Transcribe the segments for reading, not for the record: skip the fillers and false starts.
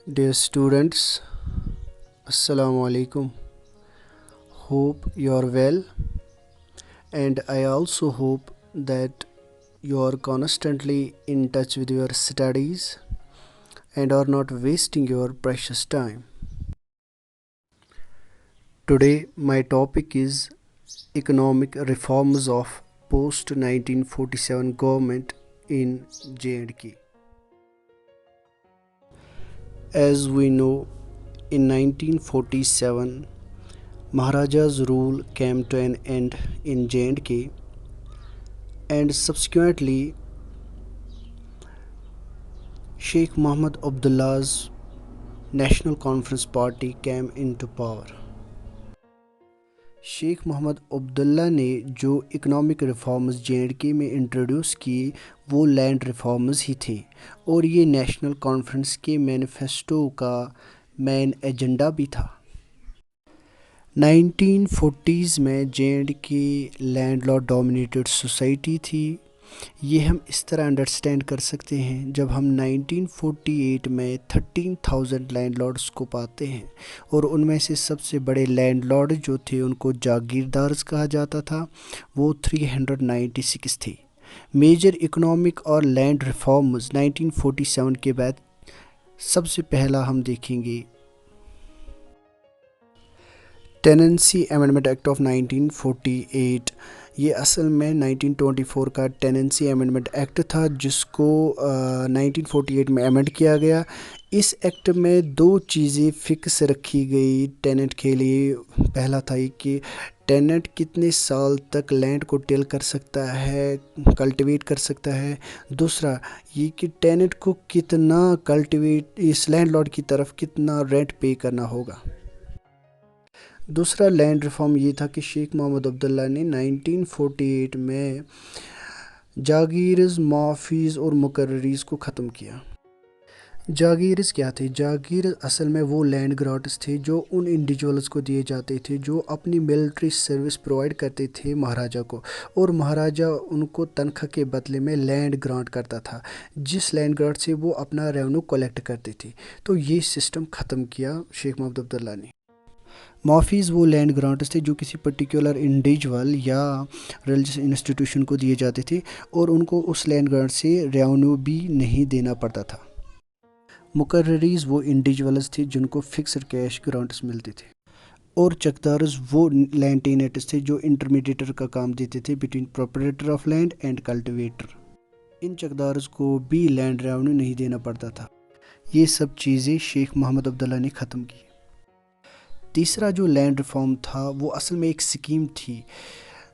Dear students, Assalamu alaikum. Hope you are well, and I also hope that you are constantly in touch with your studies and are not wasting your precious time. Today, my topic is economic reforms of post 1947 government in J&K. As we know, in 1947, Maharaja's rule came to an end in J&K, and subsequently Sheikh Muhammad Abdullah's National Conference Party came into power. Sheikh Mohammad Abdullah ने जो economic reforms J&K में introduce किए वो land reforms ही थे, और ये national conference के manifesto का मेन एजेंडा भी था। 1940s में जे.एंड.के लैंडलॉर्ड डोमिनेटेड सोसाइटी थी। ये हम इस तरह अंडरस्टैंड कर सकते हैं, जब हम 1948 में 13,000 लैंडलॉर्ड्स को पाते हैं, और उनमें से सबसे बड़े लैंडलॉर्ड जो थे उनको जागीरदार्स कहा जाता था, वो 396 थे। मेजर इकोनॉमिक और लैंड रिफॉर्म्स 1947 के बाद सबसे पहला हम देखेंगे टेनेंसी अमेंडमेंट एक्ट ऑफ 1948। ये असल में 1924 का टेनेंसी अमेंडमेंट एक्ट था, जिसको 1948 में अमेंड किया गया। इस एक्ट में दो चीज़ें फिक्स रखी गई टेनेंट के लिए। पहला था कि टेनेंट कितने साल तक लैंड को टिल कर सकता है, कल्टीवेट कर सकता है। दूसरा ये कि टेनेंट को कितना कल्टीवेट, इस लैंडलॉर्ड की तरफ कितना रेंट पे करना होगा। दूसरा लैंड रिफॉर्म ये था कि शेख मोहम्मद अब्दुल्ला ने 1948 में जागीर्स, माफीज और मुकर्ररीज को ख़त्म किया। जागीर्स क्या थे? जागीर असल में वो लैंड ग्रांट्स थे जो उन इंडिविजुअल्स को दिए जाते थे जो अपनी मिलिट्री सर्विस प्रोवाइड करते थे महाराजा को, और महाराजा उनको तनख्वाह के बदले में लैंड ग्रांट करता था, जिस लैंड ग्रांट से वो अपना रेवेन्यू कलेक्ट करते थे। तो ये सिस्टम ख़त्म किया शेख मोहम्मद अब्दुल्ला ने। माफीज़ वो लैंड ग्रांट्स थे जो किसी पर्टिकुलर इंडिविजुअल या रिलीजियस इंस्टीट्यूशन को दिए जाते थे, और उनको उस लैंड ग्रांट से रेवेन्यू भी नहीं देना पड़ता था। मुकर्ररीज वो इंडिविजुअल्स थे जिनको फिक्स्ड कैश ग्रांट्स मिलते थे, और चकदार्स वो लैंड टेनेंट्स थे जो इंटरमीडिएटर का काम देते थे between proprietor of land and cultivator. इन चकदार्स को भी लैंड रेवेन्यू नहीं देना पड़ता था। ये सब चीज़ें शेख मोहम्मद अब्दुल्ला ने ख़त्म की। तीसरा जो लैंड रिफॉर्म था वो असल में एक स्कीम थी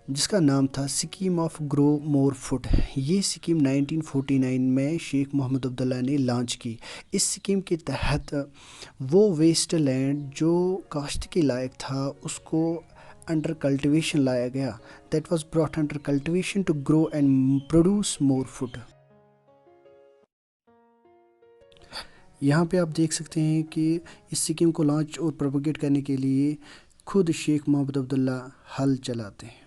जिसका नाम था scheme of grow more food. ये स्कीम 1949 में शेख मोहम्मद अब्दुल्ला ने लॉन्च की। इस स्कीम के तहत वो वेस्ट लैंड जो काश्त के लायक था उसको अंडर कल्टीवेशन लाया गया। That was brought under cultivation to grow and produce more food. यहाँ पे आप देख सकते हैं कि इस स्कीम को लॉन्च और प्रोपोगेट करने के लिए खुद शेख मोहम्मद अब्दुल्ला हल चलाते हैं।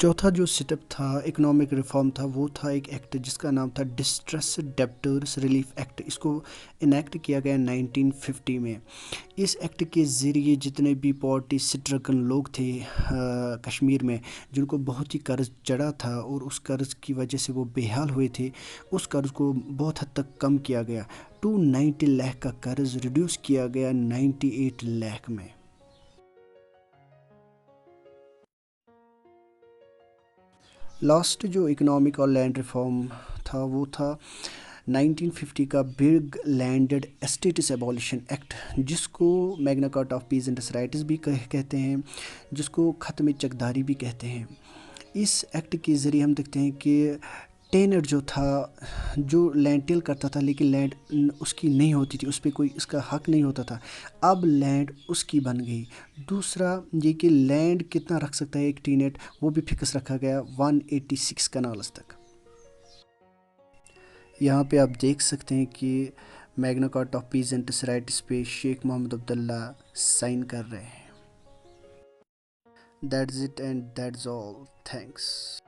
चौथा जो सेटअप था इकोनॉमिक रिफॉर्म था वो था एक एक्ट जिसका नाम था डिस्ट्रेस डेब्टर्स रिलीफ एक्ट। इसको इनेक्ट किया गया 1950 में। इस एक्ट के ज़रिए जितने भी पॉवर्टी स्ट्रगल लोग थे कश्मीर में, जिनको बहुत ही कर्ज चढ़ा था और उस कर्ज की वजह से वो बेहाल हुए थे, उस कर्ज को बहुत हद तक कम किया गया। 290 लाख का कर्ज रिड्यूस किया गया 98 लाख में। लास्ट जो इकोनॉमिक और लैंड रिफॉर्म था वो था 1950 का big landed estates abolition act, जिसको Magna Carta of peasants rights भी कहते हैं, जिसको ख़त्म चकदारी भी कहते हैं। इस एक्ट के ज़रिए हम देखते हैं कि टेनर जो था, जो लैंड टिल करता था लेकिन लैंड उसकी नहीं होती थी, उस पर कोई इसका हक नहीं होता था, अब लैंड उसकी बन गई। दूसरा ये कि लैंड कितना रख सकता है एक टीनेट, वो भी फिक्स रखा गया 186 कनाल्स तक। यहाँ पे आप देख सकते हैं कि Magna Carta of peasants rights पे शेख मोहम्मद अब्दुल्ला साइन कर रहे हैं। That's it and that's all. Thanks.